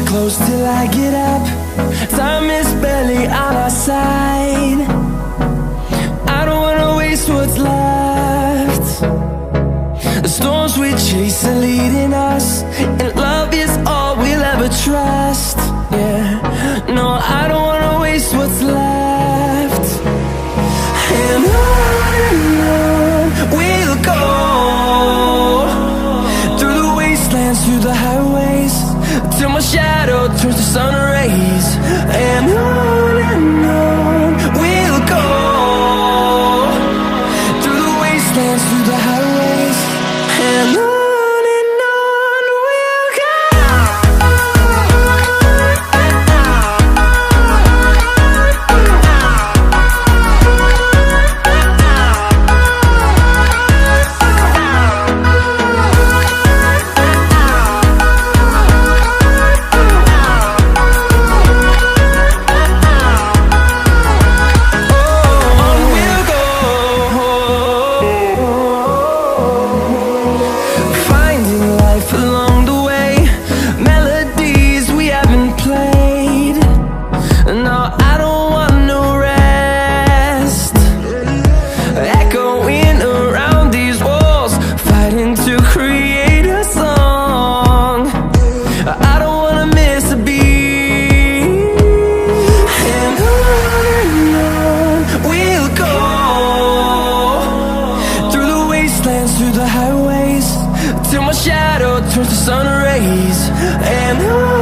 Close till I get up. Time is barely on our side. I don't wanna waste what's left. The storms we chase are leading us, and love is all we'll ever trust. Yeah, no, I don't wanna waste what's left. And on we'll go, through the wastelands, through the highways, till my shadow turns to sun rays. And on we'll go, through the wastelands, through the highways, and on we'll go. Through the highways, till my shadow turns to sun rays. And on